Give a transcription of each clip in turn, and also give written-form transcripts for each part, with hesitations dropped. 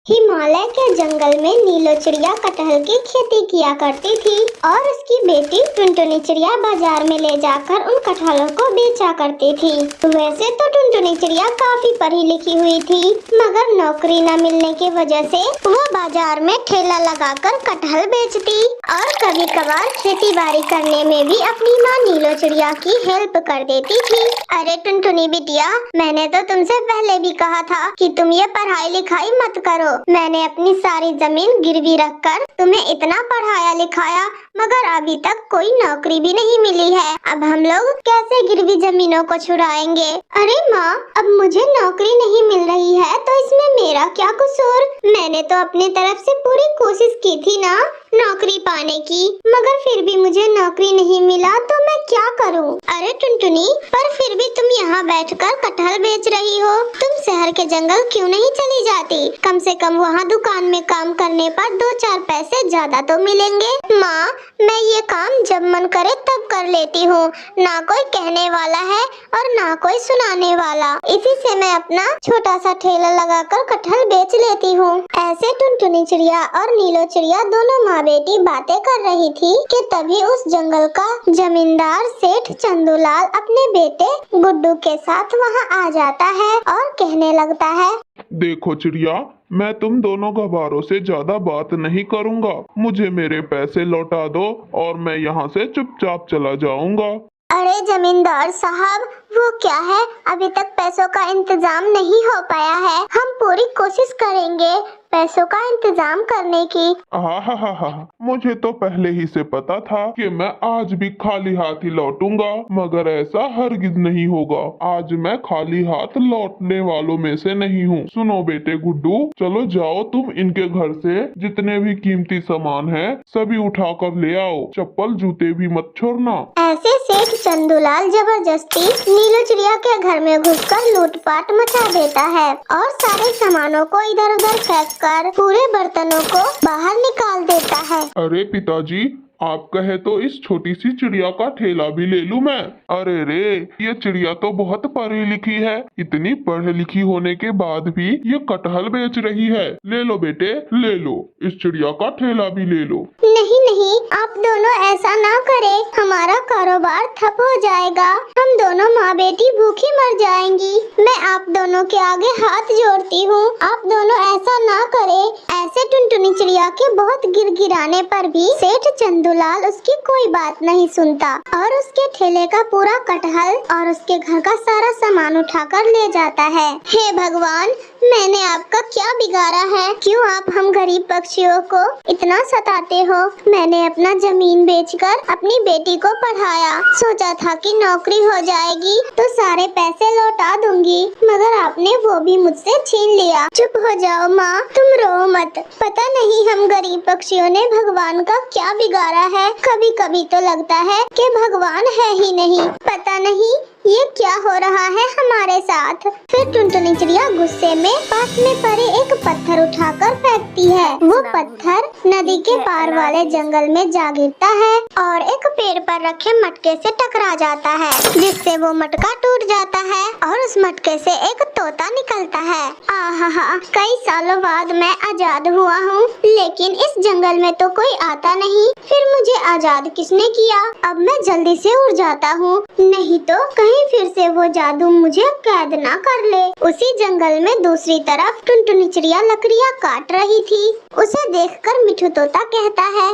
हिमालय के जंगल में नीलो चिड़िया कटहल की खेती किया करती थी और उसकी बेटी टुनटुनी चिड़िया बाजार में ले जाकर उन कटहलों को बेचा करती थी। वैसे तो टुनटुनी चिड़िया काफी पढ़ी लिखी हुई थी, मगर नौकरी न मिलने की वजह से वो बाजार में ठेला लगाकर कटहल बेचती और कभी कभार खेती बाड़ी करने में भी अपनी माँ नीलो चिड़िया की हेल्प कर देती थी। अरे टुनटुनी बिटिया, मैंने तो तुमसे पहले भी कहा था कि तुम ये पढ़ाई लिखाई मत करो। मैंने अपनी सारी जमीन गिरवी रखकर तुम्हें इतना पढ़ाया लिखाया, मगर अभी तक कोई नौकरी भी नहीं मिली है। अब हम लोग कैसे गिरवी जमीनों को छुड़ाएंगे? अरे माँ, अब मुझे नौकरी नहीं मिल रही है तो इसमें मेरा क्या कसूर? मैंने तो अपनी तरफ से पूरी कोशिश की थी ना नौकरी पाने की, मगर फिर भी मुझे नौकरी नहीं मिला तो मैं क्या करूं? अरे टुनटुनी, पर फिर भी तुम यहाँ बैठकर कटहल बेच रही हो, तुम शहर के जंगल क्यों नहीं चली जाती? कम से कम वहाँ दुकान में काम करने पर 2-4 पैसे ज्यादा तो मिलेंगे। माँ, मैं ये काम जब मन करे तब कर लेती हूँ, ना कोई कहने वाला है और ना कोई सुनाने वाला। इसी से मैं अपना छोटा सा ठेला लगाकर कटहल बेच लेती हूँ। ऐसे टुनटुनी चिड़िया और नीलो चिड़िया दोनों माँ बेटी बातें कर रही थी कि तभी उस जंगल का जमींदार सेठ चंदूलाल अपने बेटे गुड्डू के साथ वहाँ आ जाता है और कहने लगता है, देखो चिड़िया, मैं तुम दोनों गवारों से ज्यादा बात नहीं करूँगा। मुझे मेरे पैसे लौटा दो और मैं यहाँ से चुपचाप चला जाऊँगा। अरे जमींदार साहब, वो क्या है, अभी तक पैसों का इंतजाम नहीं हो पाया है। हम पूरी कोशिश करेंगे पैसों का इंतजाम करने की। हा, मुझे तो पहले ही से पता था कि मैं आज भी खाली हाथ ही लौटूंगा, मगर ऐसा हरगिज नहीं होगा। आज मैं खाली हाथ लौटने वालों में से नहीं हूँ। सुनो बेटे गुड्डू, चलो जाओ, तुम इनके घर से जितने भी कीमती सामान है सभी उठा कर ले आओ। चप्पल जूते भी मत छोड़ना। ऐसे सेठ चंदूलाल जबरदस्ती नीलो चिड़िया के घर में घुसकर लूटपाट मचा देता है और सारे सामानों को इधर उधर फेंक कर पूरे बर्तनों को बाहर निकाल देता है। अरे पिताजी, आप कहे तो इस छोटी सी चिड़िया का ठेला भी ले लूं मैं। अरे रे, ये चिड़िया तो बहुत पढ़ी लिखी है, इतनी पढ़ी लिखी होने के बाद भी ये कटहल बेच रही है। ले लो बेटे, ले लो, इस चिड़िया का ठेला भी ले लो। नहीं नहीं, आप दोनों ऐसा ना करें, हमारा कारोबार ठप हो जाएगा। हम दोनों माँ बेटी भूखी मर जाएंगी। मैं आप दोनों के आगे हाथ जोड़ती हूँ, आप दोनों ऐसा ना करें। ऐसे टुनटुनी चिड़िया के बहुत गिड़गिड़ाने पर भी सेठ चंदूलाल उसकी कोई बात नहीं सुनता और उसके ठेले का पूरा कटहल और उसके घर का सारा सामान उठाकर ले जाता है। हे भगवान, मैंने आपका क्या बिगाड़ा है? क्यों आप हम गरीब पक्षियों को इतना सताते हो? मैंने अपना जमीन बेचकर अपनी बेटी को पढ़ाया, सोचा था कि नौकरी हो जाएगी तो सारे पैसे लौटा दूंगी, मगर आपने वो भी मुझसे छीन लिया। चुप हो जाओ माँ, तुम रो मत। पता नहीं हम गरीब पक्षियों ने भगवान का क्या बिगाड़ा है। कभी कभी तो लगता है कि भगवान है ही नहीं। पता नहीं ये क्या हो रहा है हमारे साथ। फिर टुनटुनी चिड़िया गुस्से में पास में पड़े एक पत्थर उठाकर फेंकती है। वो पत्थर नदी के पार वाले जंगल में जा गिरता है और एक पेड़ पर रखे मटके से टकरा जाता है, जिससे वो मटका टूट जाता है और उस मटके से एक तोता निकलता है। आहा, कई सालों बाद मैं आजाद हुआ हूँ, लेकिन इस जंगल में तो कोई आता नहीं। फिर मुझे आजाद किसने किया? अब मैं जल्दी से उड़ जाता हूँ, नहीं तो कहीं फिर से वो जादू मुझे कैद ना कर ले। उसी जंगल में दूसरी तरफ टुनटुनी चिड़िया लकड़ियाँ काट रही थी। उसे देखकर मिठू तोता कहता है,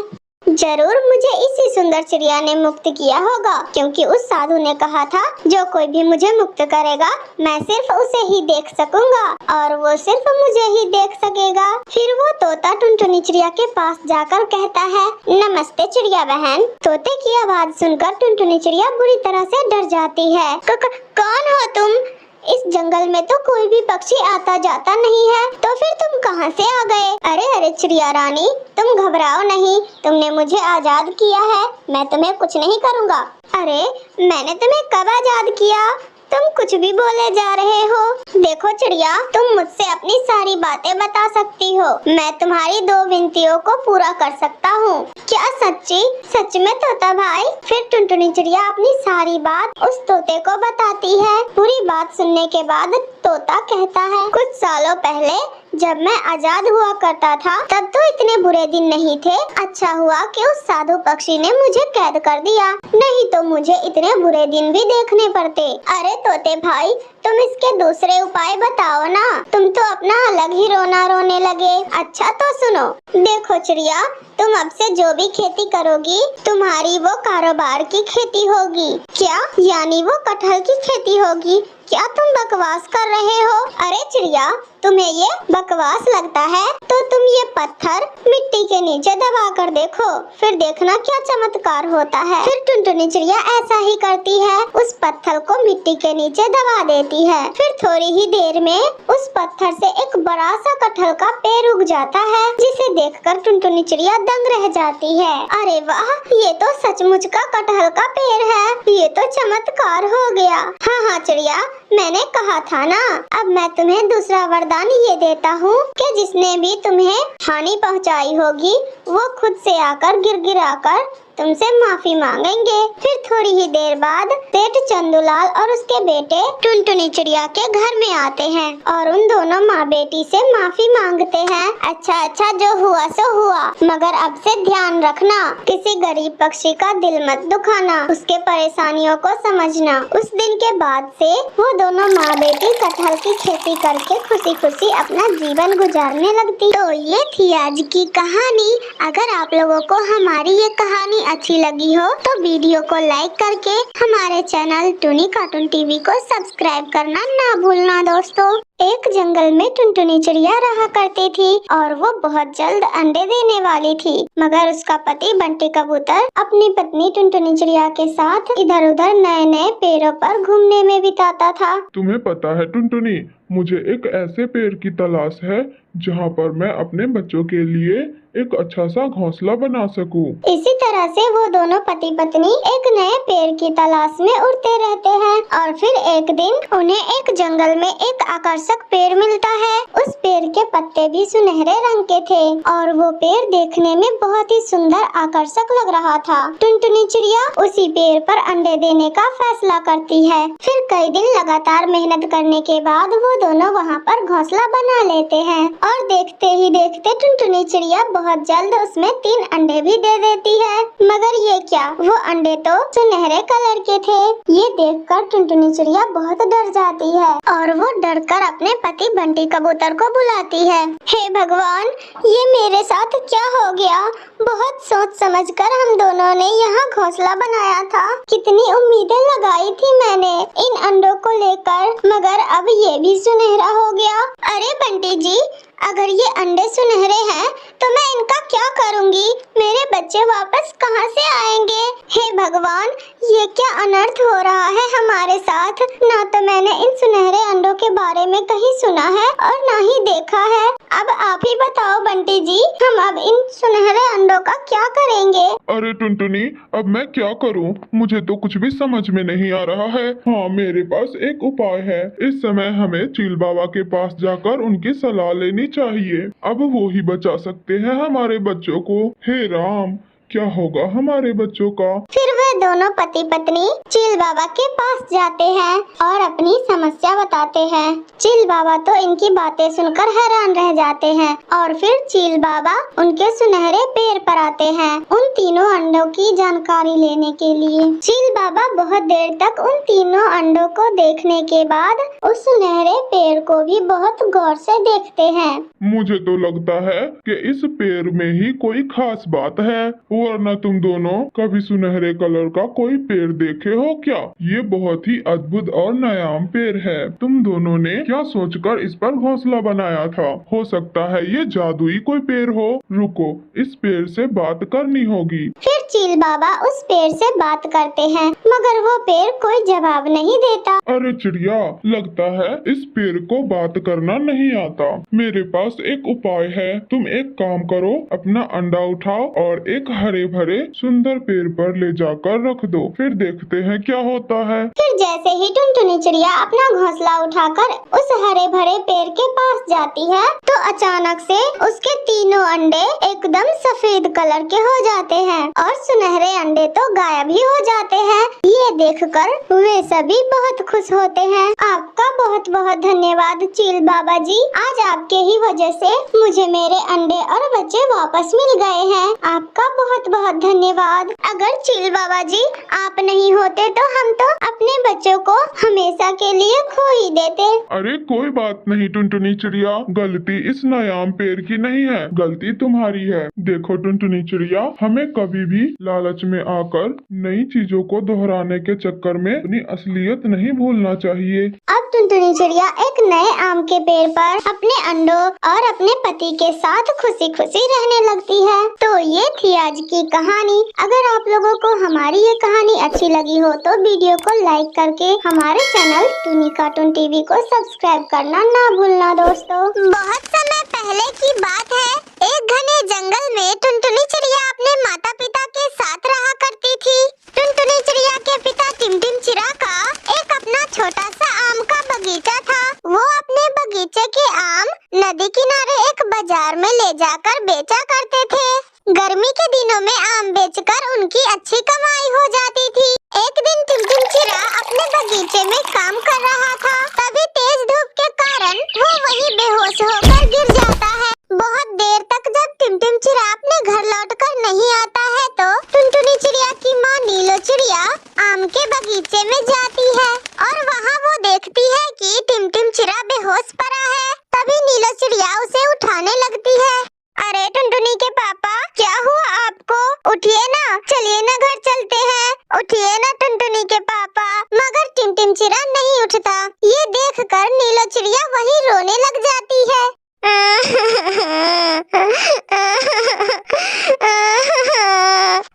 जरूर मुझे इसी सुंदर चिड़िया ने मुक्त किया होगा, क्योंकि उस साधु ने कहा था जो कोई भी मुझे मुक्त करेगा मैं सिर्फ उसे ही देख सकूंगा और वो सिर्फ मुझे ही देख सकेगा। फिर वो तोता टुनटुनी चिड़िया के पास जाकर कहता है, नमस्ते चिड़िया बहन। तोते की आवाज सुनकर टुनटुनी चिड़िया बुरी तरह से डर जाती है। कौन हो तुम? इस जंगल में तो कोई भी पक्षी आता जाता नहीं है, तो फिर तुम कहां से आ गए? अरे चिड़िया रानी, तुम घबराओ नहीं, तुमने मुझे आजाद किया है, मैं तुम्हें कुछ नहीं करूंगा। अरे मैंने तुम्हें कब आजाद किया? तुम कुछ भी बोले जा रहे हो। देखो चिड़िया, तुम मुझसे अपनी सारी बातें बता सकती हो, मैं तुम्हारी 2 विनतियों को पूरा कर सकता हूँ। क्या सच्ची? सच में तोता भाई? फिर टुनटुनी चिड़िया अपनी सारी बात उस तोते को बताती है। पूरी बात सुनने के बाद तोता कहता है, कुछ सालों पहले जब मैं आजाद हुआ करता था तब तो इतने बुरे दिन नहीं थे। अच्छा हुआ कि उस साधु पक्षी ने मुझे कैद कर दिया, नहीं तो मुझे इतने बुरे दिन भी देखने पड़ते। अरे तोते भाई, तुम इसके दूसरे उपाय बताओ ना, तुम तो अपना अलग ही रोना रोने लगे। अच्छा तो सुनो, देखो चिड़िया, तुम अब से जो भी खेती करोगी तुम्हारी वो कारोबार की खेती होगी। क्या? यानी वो कटहल की खेती होगी? क्या तुम बकवास कर रहे हो? अरे चिड़िया, तुम्हें ये बकवास लगता है तो तुम ये पत्थर मिट्टी के नीचे दबा कर देखो, फिर देखना क्या चमत्कार होता है। फिर टुनटुनी चिड़िया ऐसा ही करती है, उस पत्थर को मिट्टी के नीचे दबा देती है। फिर थोड़ी ही देर में उस पत्थर से एक बड़ा सा कटहल का पेड़ उग जाता है, जिसे देखकर टुनटुनी चिड़िया दंग रह जाती है। अरे वाह, ये तो सचमुच का कटहल का पेड़ है, ये तो चमत्कार हो गया। हाँ हाँ चिड़िया, मैंने कहा था ना। अब मैं तुम्हें दूसरा वरदान ये देता हूँ कि जिसने भी तुम्हें हानि पहुँचाई होगी वो खुद से आकर गिड़गिड़ाकर तुमसे माफी मांगेंगे। फिर थोड़ी ही देर बाद सेठ चंदूलाल और उसके बेटे टुनटुनी चिड़िया के घर में आते हैं और उन दोनों माँ बेटी से माफी मांगते हैं। अच्छा, जो हुआ सो हुआ, मगर अब से ध्यान रखना, किसी गरीब पक्षी का दिल मत दुखाना, उसके परेशानियों को समझना। उस दिन के बाद से वो दोनों माँ बेटी कटहल की खेती करके खुशी खुशी अपना जीवन गुजारने लगती। तो ये थी आज की कहानी। अगर आप लोगों को हमारी ये कहानी अच्छी लगी हो तो वीडियो को लाइक करके हमारे चैनल टूनी कार्टून टीवी को सब्सक्राइब करना ना भूलना दोस्तों। एक जंगल में टुनटुनी चिड़िया रहा करती थी और वो बहुत जल्द अंडे देने वाली थी, मगर उसका पति बंटी कबूतर अपनी पत्नी टुनटुनी चिड़िया के साथ इधर उधर नए नए पेड़ों पर घूमने में बिताता था। तुम्हें पता है टुनटुनी, मुझे एक ऐसे पेड़ की तलाश है जहाँ पर मैं अपने बच्चों के लिए एक अच्छा सा घोंसला बना सकूं। इसी तरह से वो दोनों पति पत्नी एक नए पेड़ की तलाश में उड़ते रहते हैं और फिर एक दिन उन्हें एक जंगल में एक आकर्षक पेड़ मिलता है। उस पेड़ के पत्ते भी सुनहरे रंग के थे और वो पेड़ देखने में बहुत ही सुंदर आकर्षक लग रहा था। टुनटुनी चिड़िया उसी पेड़ पर अंडे देने का फैसला करती है। फिर कई दिन लगातार मेहनत करने के बाद वो दोनों वहाँ पर घोंसला बना लेते हैं और देखते ही देखते टुनटुनी चिड़िया बहुत जल्द उसमें 3 अंडे भी दे देती है। मगर ये क्या, वो अंडे तो सुनहरे कलर के थे। ये देखकर टुनटुनी चिड़िया बहुत डर जाती है और वो डरकर अपने पति बंटी कबूतर को बुलाती है। हे भगवान, ये मेरे साथ क्या हो गया? बहुत सोच समझकर हम दोनों ने यहाँ घोंसला बनाया था, कितनी उम्मीदें लगाई थी मैंने इन अंडों को लेकर, मगर अब ये भी सुनहरा हो गया। अरे बंटी जी, अगर ये अंडे सुनहरे हैं तो मैं इनका क्या करूंगी? मेरे बच्चे वापस कहाँ से आएंगे? हे भगवान, ये क्या अनर्थ हो रहा है हमारे साथ? ना तो मैंने इन सुनहरे अंडों के बारे में कहीं सुना है और ना ही देखा है। अब आप ही बताओ बंटी जी, हम अब इन सुनहरे अंडों का क्या करेंगे? अरे टुनटुनी, अब मैं क्या करूं? मुझे तो कुछ भी समझ में नहीं आ रहा है। हाँ, मेरे पास एक उपाय है। इस समय हमें चील बाबा के पास जाकर उनकी सलाह लेनी चाहिए। अब वो ही बचा सकते हैं हमारे बच्चों को। हे राम, क्या होगा हमारे बच्चों का? फिर वे दोनों पति पत्नी चील बाबा के पास जाते हैं और अपनी समस्या बताते हैं। चील बाबा तो इनकी बातें सुनकर हैरान रह जाते हैं और फिर चील बाबा उनके सुनहरे पेड़ पर आते हैं उन तीनों अंडों की जानकारी लेने के लिए। चील बाबा बहुत देर तक उन तीनों अंडों को देखने के बाद उस सुनहरे पेड़ को भी बहुत गौर से देखते हैं। मुझे तो लगता है कि इस पेड़ में ही कोई खास बात है, वरना तुम दोनों कभी सुनहरे कलर का कोई पेड़ देखे हो क्या? ये बहुत ही अद्भुत और नायाब पेड़ है। तुम दोनों ने क्या सोचकर इस पर घोंसला बनाया था? हो सकता है ये जादुई कोई पेड़ हो। रुको, इस पेड़ से बात करनी होगी। फिर चील बाबा उस पेड़ से बात करते हैं, मगर वो पेड़ कोई जवाब नहीं देता। अरे चिड़िया, लगता है इस पेड़ को बात करना नहीं आता। मेरे पास एक उपाय है। तुम एक काम करो, अपना अंडा उठाओ और एक हरे भरे सुंदर पेड़ पर ले जाकर रख दो, फिर देखते हैं क्या होता है। फिर जैसे ही टुनटुनी चिड़िया अपना घोंसला उठाकर उस हरे भरे पेड़ के पास जाती है तो अचानक से उसके तीनों अंडे एकदम सफेद कलर के हो जाते हैं और और सुनहरे अंडे तो गायब ही हो जाते हैं। ये देखकर वे सभी बहुत खुश होते हैं। आपका बहुत बहुत धन्यवाद चील बाबा जी, आज आपके ही वजह से मुझे मेरे अंडे और बच्चे वापस मिल गए हैं। आपका बहुत बहुत धन्यवाद। अगर चील बाबा जी आप नहीं होते तो हम तो अपने बच्चों को हमेशा के लिए खो ही देते। अरे कोई बात नहीं टुनटुनी चिड़िया, गलती इस नायाम पेड़ की नहीं है, गलती तुम्हारी है। देखो टुनटुनी चिड़िया, हमें कभी भी लालच में आकर नई चीजों को दोहराने के चक्कर में अपनी असलियत नहीं भूलना चाहिए। अब टुनटुनी चिड़िया एक नए आम के पेड़ पर अपने अंडों और अपने पति के साथ खुशी खुशी रहने लगती है। तो ये थी आज की कहानी। अगर आप लोगों को हमारी ये कहानी अच्छी लगी हो तो वीडियो को लाइक करके हमारे चैनल टूनी कार्टून टीवी को सब्सक्राइब करना ना भूलना दोस्तों। बहुत समय पहले की बात है, एक घने जंगल में टुनटुनी चिड़िया अपने माता पिता के साथ रहा करती थी। टुनटुनी चिड़िया के पिता टिमटिम चिड़ा का एक अपना छोटा सा आम का बगीचा था। वो अपने बगीचे के आम नदी किनारे एक बाजार में ले जाकर बेचा करते थे। गर्मी के दिनों में आम बेचकर उनकी अच्छी कमाई हो जाती थी। एक दिन टिमटिम चिड़ा अपने बगीचे में काम कर रहा था, तभी तेज धूप के कारण वो वहीं बेहोश होकर गिर जाता है। बहुत देर तक जब टिमटिम चिड़ा अपने घर लौटकर नहीं आता है तो टुनटुनी चिड़िया की माँ नीलो चिड़िया आम के बगीचे में जाती है और वहाँ वो देखती है कि टिमटिम चिड़ा बेहोश पड़ा है। तभी नीलो चिड़िया उसे उठाने लगती है। अरे टुनटुनी के पापा, क्या हुआ आपको? उठिए ना, चलिए ना घर चलते हैं। उठिए ना टुनटुनी के पापा। मगर टिमटिम चिड़ा नहीं उठता। ये देखकर नीलो चिड़िया वहीं रोने लग जाती है।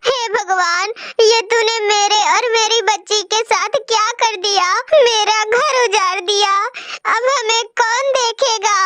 हे भगवान, ये तूने मेरे और मेरी बच्ची के साथ क्या कर दिया? मेरा घर उजाड़ दिया। अब हमें कौन देखेगा?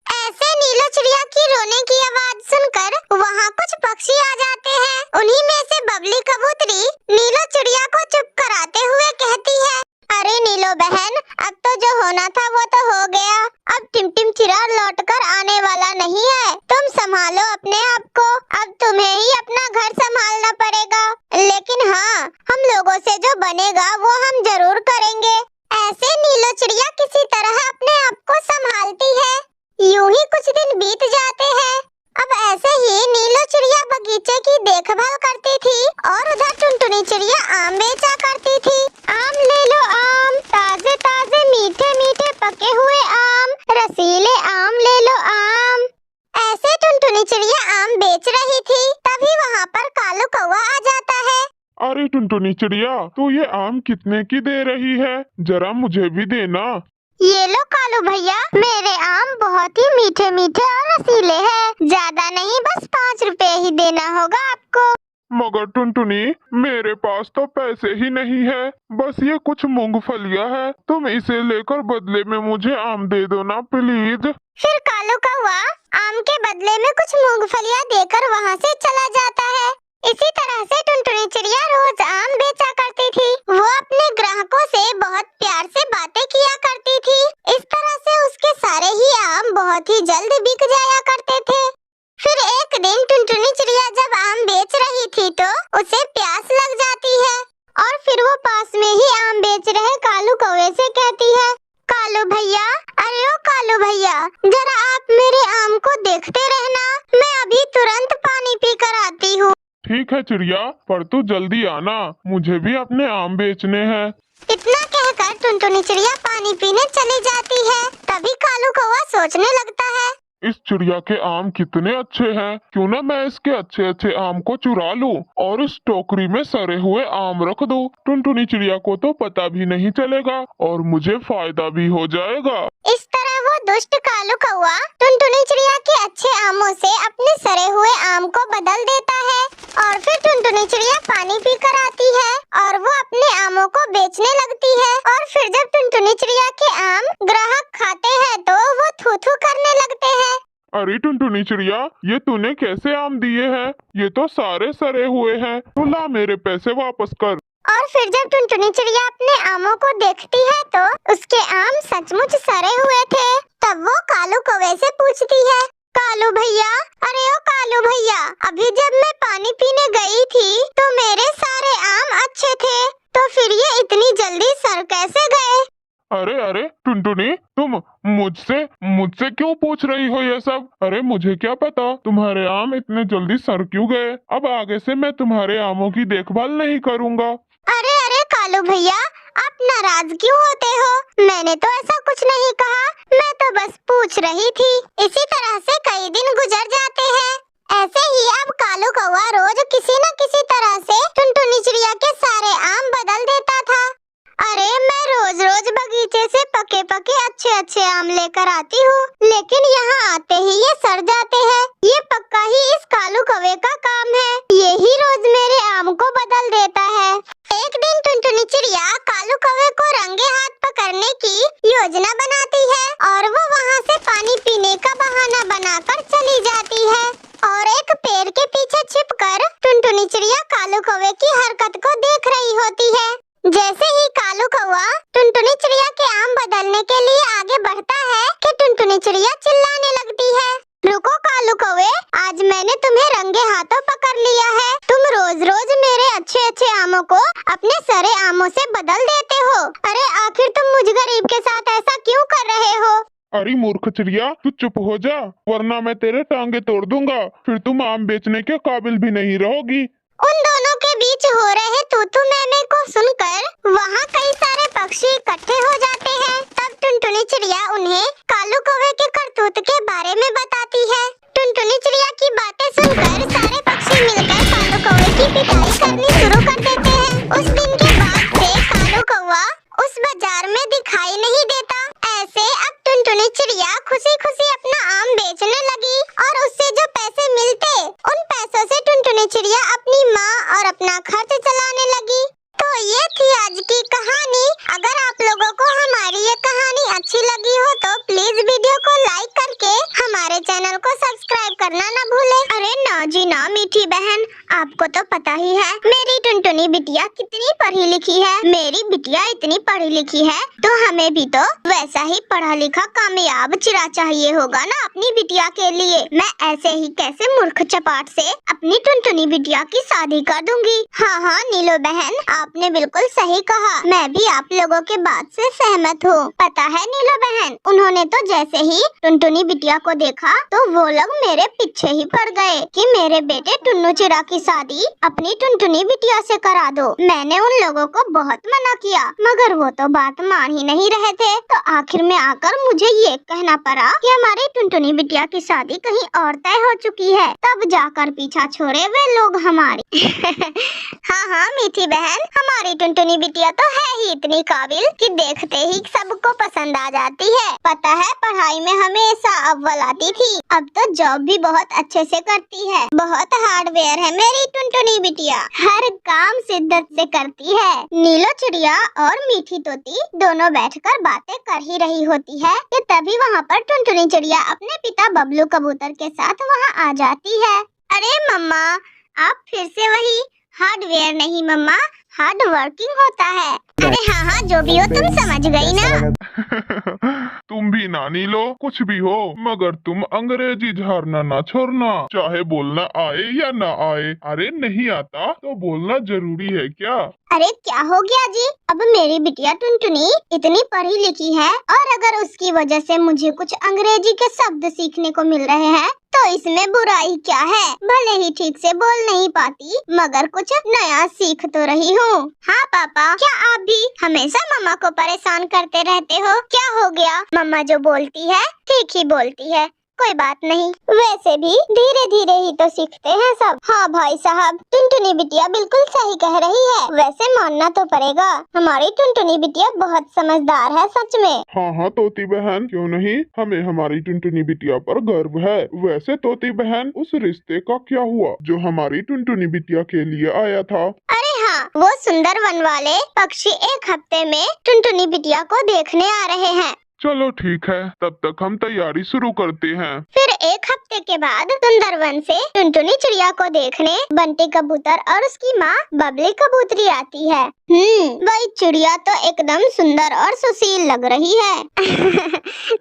ऐसे नीलो चिड़िया की रोने की आवाज सुनकर वहाँ कुछ पक्षी आ जाते हैं। उन्हीं में से बबली कबूतरी नीलो चिड़िया को चुप कराते हुए कहती है, अरे नीलो बहन, अब तो जो होना था वो तो हो गया। अब टिमटिम चिड़ा लौटकर आने वाला नहीं है। तुम संभालो अपने आप को। अब तुम्हें ही अपना घर संभालना पड़ेगा। लेकिन हाँ, हम लोगों से जो बनेगा वो हम जरूर करेंगे। ऐसे नीलो चिड़िया किसी तरह अपने आप को संभालती है। यूं ही कुछ दिन बीत जाते हैं। अब ऐसे ही नीलो चिड़िया बगीचे की देखभाल करती थी और उधर टुनटुनी चिड़िया आम बेचा करती थी। आम ले लो आम, ताजे ताजे मीठे मीठे पके हुए आम, रसीले आम ले लो आम। ऐसे टुनटुनी चिड़िया आम बेच रही थी, तभी वहाँ पर कालू कौवा आ जाता है। अरे टुनटुनी चिड़िया, तू ये आम कितने की दे रही है? जरा मुझे भी देना। ये लो कालू भैया, मेरे आम बहुत ही मीठे मीठे और रसीले हैं। ज्यादा नहीं, बस 5 रुपए ही देना होगा आपको। मगर टुनटुनी, मेरे पास तो पैसे ही नहीं है, बस ये कुछ मूंगफलियाँ है। तुम इसे लेकर बदले में मुझे आम दे दो ना प्लीज। फिर कालू कौवा आम के बदले में कुछ मूंगफलियाँ देकर वहाँ से चला जाता है। इसी तरह से टुनटुनी चिड़िया रोज आम बेचा करती थी। वो अपने ग्राहकों से बहुत प्यार से बातें किया करती थी। इस तरह से उसके सारे ही आम बहुत ही जल्द बिक जाया करते थे। फिर एक दिन टुनटुनी चिड़िया जब आम बेच रही थी तो उसे प्यास लग जाती है और फिर वो पास में ही आम बेच रहे कालू कौवे से कहती है, कालू भैया, अरे ओ कालू भैया, जरा आप मेरे आम को देखते रहना, मैं अभी तुरंत पानी पी कर आती हूँ। ठीक है चिड़िया, पर तू जल्दी आना, मुझे भी अपने आम बेचने हैं। इतना कहकर टुनटुनी चिड़िया पानी पीने चली जाती है। तभी कालू कौवा सोचने लगता है, इस चिड़िया के आम कितने अच्छे हैं, क्यों ना मैं इसके अच्छे अच्छे आम को चुरा लूं और इस टोकरी में सड़े हुए आम रख दूं। टुनटुनी चिड़िया को तो पता भी नहीं चलेगा और मुझे फायदा भी हो जाएगा। इस तरह वो दुष्ट कालू कौवा टुनटुनी चिड़िया के अच्छे आमों से अपने सड़े हुए आम को बदल देता है और फिर टुनटुनी चिड़िया पानी पी कर आती है और वो अपने आमों को बेचने लगती है। और फिर जब टुनटुनी चिड़िया के आम ग्राहक खाते हैं तो वो थू थू करने लगते हैं। अरे टुनटुनी चिड़िया, ये तूने कैसे आम दिए हैं? ये तो सारे सड़े हुए हैं। तू ला मेरे पैसे वापस कर। और फिर जब टुनटुनी चिड़िया अपने आमों को देखती है तो उसके आम सचमुच सड़े हुए थे। तब वो कालू कौवे से पूछती है, कालू भैया, अरे ओ कालू भैया, अभी जब मैं पानी पीने गई थी तो मेरे सारे आम अच्छे थे, तो फिर ये इतनी जल्दी सड़ कैसे गए? अरे अरे टुनटुनी, तुम मुझसे मुझसे क्यों पूछ रही हो ये सब? अरे मुझे क्या पता तुम्हारे आम इतने जल्दी सड़ क्यों गए। अब आगे से मैं तुम्हारे आमों की देखभाल नहीं करूँगा। अरे अरे कालू भैया, आप नाराज क्यों होते हो? मैंने तो ऐसा कुछ नहीं कहा, मैं तो बस पूछ रही थी। इसी तरह से कई दिन गुजर जाते हैं। ऐसे ही अब कालू कौवा रोज किसी न किसी तरह से टुनटुनी चिड़िया के सारे आम बदल देता था। अरे मैं रोज रोज बगीचे से पके पके अच्छे अच्छे आम लेकर आती हूँ, लेकिन यहाँ आते ही ये सड़ जाते हैं। ये पक्का ही इस कालू कौवे का काम है, ये ही रोज मेरे आम को बदल देता है। एक दिन टुनटुनी चिड़िया कालू कौवे को रंगे हाथ पकड़ने की योजना बनाती है और वो वहाँ से पानी पीने का बहाना बनाकर चली जाती है और एक पेड़ के पीछे छिपकर टुनटुनी चिड़िया कालू कौवे की हरकत को देख रही होती है। जैसे ही कालू कौवा टुनटुनी चिड़िया के आम बदलने के लिए आगे बढ़ता है कि टुनटुनी चिड़िया चिल्लाने लगती है, रुको कालू कौवे, आज मैंने तुम्हें रंगे हाथों पकड़ लिया है। तुम रोज रोज मेरे अच्छे अच्छे आमों को अपने सरे आमों से बदल देते हो। अरे आखिर तुम मुझ गरीब के साथ ऐसा क्यों कर रहे हो? अरे मूर्ख चिड़िया, तू चुप हो जा, वरना मैं तेरे टांगे तोड़ दूंगा। फिर तुम आम बेचने के काबिल भी नहीं रहोगी। उन दोनों के बीच हो रहे तू मैंने को सुनकर वहाँ कई सारे पक्षी इकट्ठे हो जाते हैं। तब टुनटुनी चिड़िया उन्हें कालू कौवे के करतूत के बारे में बताती है। टुनटुनी चिड़िया की बातें सुनकर सारे पक्षी मिलकर कालू कौवे की पिटाई करनी शुरू कर देते हैं। उस दिन के बाद से कालू कौवा उस बाजार में दिखाई नहीं देता। ऐसे अब टुनटुनी चिड़िया खुशी खुशी अपना आम बेचने लगी और उससे जो पैसे मिलते उन पैसों से टुनटुनी चिड़िया अपनी माँ और अपना खर्च चलाने लगी। तो ये थी आज की कहानी। अगर आप लोगों को हमारी ये कहानी अच्छी लगी हो तो प्लीज वीडियो को लाइक करके हमारे चैनल को सब्सक्राइब करना न भूले। अरे ना जी ना मीठी बहन, आपको तो पता ही है मेरी टुनटुनी बिटिया कितनी पढ़ी लिखी है। मेरी बिटिया इतनी पढ़ी लिखी है तो हमें भी तो वैसा ही पढ़ा लिखा कामयाब चिड़ा चाहिए होगा ना अपनी बिटिया के लिए। मैं ऐसे ही कैसे मूर्ख चपाट से अपनी टुनटुनी बिटिया की शादी कर दूंगी। हाँ हाँ नीलो बहन, आपने बिल्कुल सही कहा, मैं भी आप लोगों के बात से सहमत हूँ। पता है नीलो बहन, उन्होंने तो जैसे ही टुनटुनी बिटिया को देखा तो वो लोग मेरे पीछे ही पड़ गए कि मेरे बेटे टुन्नू चिड़ा की शादी अपनी टुनटुनी बिटिया से करा दो। मैंने उन लोगों को बहुत मना किया मगर वो तो बात मान ही नहीं रहे थे। तो आखिर में आकर मुझे ये कहना पड़ा कि हमारी टुनटुनी बिटिया की शादी कहीं और तय हो चुकी है। तब जाकर पीछा छोड़े वे लोग हमारी। हाँ हाँ मीठी बहन, हमारी टुनटुनी बिटिया तो है ही इतनी काबिल कि देखते ही सबको पसंद आ जाती है। पता है पढ़ाई में हमेशा अव्वल आती थी, अब तो जॉब भी बहुत अच्छे से करती है। बहुत हार्डवेयर है मेरी टुनटुनी बिटिया, हर काम शिद्दत से करती है। नीलो चिड़िया और मीठी तोती दोनों बैठकर बातें कर ही रही होती है कि तभी वहाँ पर टुनटुनी चिड़िया अपने पिता बबलू कबूतर के साथ वहाँ आ जाती है। अरे मम्मा, आप फिर से वही? हार्डवेयर नहीं मम्मा, हार्ड वर्किंग होता है। अरे हाँ हाँ जो भी हो तुम समझ गई ना। तुम भी ना नीलो, कुछ भी हो मगर तुम अंग्रेजी झाड़ना ना छोड़ना, चाहे बोलना आए या ना आए। अरे नहीं आता तो बोलना जरूरी है क्या? अरे क्या हो गया जी, अब मेरी बिटिया टुनटुनी इतनी पढ़ी लिखी है और अगर उसकी वजह से मुझे कुछ अंग्रेजी के शब्द सीखने को मिल रहे हैं तो इसमें बुराई क्या है? भले ही ठीक से बोल नहीं पाती मगर कुछ नया सीख तो रही हूँ। हाँ पापा, क्या आप भी हमेशा मम्मा को परेशान करते रहते हो? क्या हो गया? मम्मा जो बोलती है ठीक ही बोलती है, कोई बात नहीं। वैसे भी धीरे धीरे ही तो सीखते हैं सब। हाँ भाई साहब, टुनटुनी बिटिया बिल्कुल सही कह रही है। वैसे मानना तो पड़ेगा, हमारी टुनटुनी बिटिया बहुत समझदार है सच में। हाँ हाँ तोती बहन, क्यों नहीं, हमें हमारी टुनटुनी बिटिया पर गर्व है। वैसे तोती बहन, उस रिश्ते का क्या हुआ जो हमारी टुनटुनी बिटिया के लिए आया था? अरे हाँ, वो सुंदर वन वाले पक्षी एक हफ्ते में टुनटुनी बिटिया को देखने आ रहे हैं। चलो ठीक है, तब तक हम तैयारी शुरू करते हैं। फिर एक हफ्ते के बाद सुंदरवन से टुनटुनी चिड़िया को देखने बंटी कबूतर और उसकी माँ बबली कबूतरी आती है। वही चिड़िया तो एकदम सुंदर और सुशील लग रही है।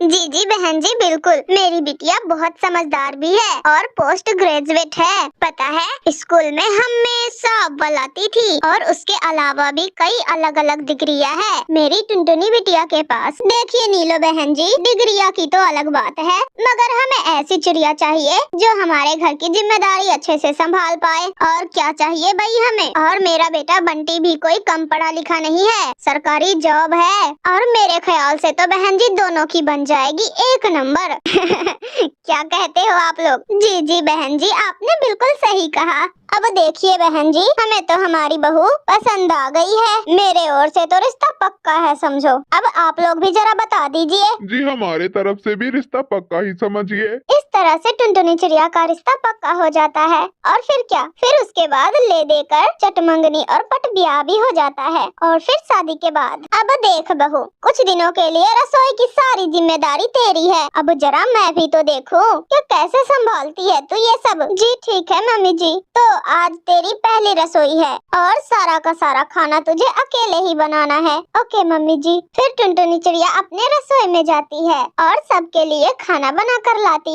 जी जी बहन जी बिल्कुल, मेरी बिटिया बहुत समझदार भी है और पोस्ट ग्रेजुएट है। पता है स्कूल में हमेशा अव्वल आती थी और उसके अलावा भी कई अलग अलग डिग्रियां है मेरी टुनटुनी बिटिया के पास। देखिए नीलो बहन जी, डिग्रिया की तो अलग बात है, मगर हमें ऐसी चिड़िया चाहिए जो हमारे घर की जिम्मेदारी अच्छे से संभाल पाए। और क्या चाहिए भाई हमें। और मेरा बेटा बंटी भी कोई कम पढ़ा लिखा नहीं है, सरकारी जॉब है और मेरे ख्याल से तो बहन जी दोनों की बन जाएगी एक नंबर। क्या कहते हो आप लोग। जी जी बहन जी आपने बिल्कुल सही कहा। अब देखिए बहन जी, हमें तो हमारी बहू पसंद आ गई है, मेरे ओर से तो रिश्ता पक्का है समझो। अब आप लोग भी जरा बता दीजिए। जी हमारे तरफ से भी रिश्ता पक्का ही समझिए। इस तरह से टुनटुनी चिड़िया का रिश्ता पक्का हो जाता है और फिर क्या, फिर उसके बाद ले देकर चटमंगनी और पट ब्याह भी हो जाता है और फिर शादी के बाद। अब देख बहू, कुछ दिनों के लिए रसोई की सारी जिम्मेदारी तेरी है, अब जरा मैं भी तो देखूं कि कैसे संभालती है तू ये सब। जी ठीक है मम्मी जी, तो आज तेरी पहली रसोई है और सारा का सारा खाना तुझे अकेले ही बनाना है। ओके मम्मी जी। फिर टुनटुनी चिड़िया अपने रसोई में जाती है और सबके लिए खाना बना कर लाती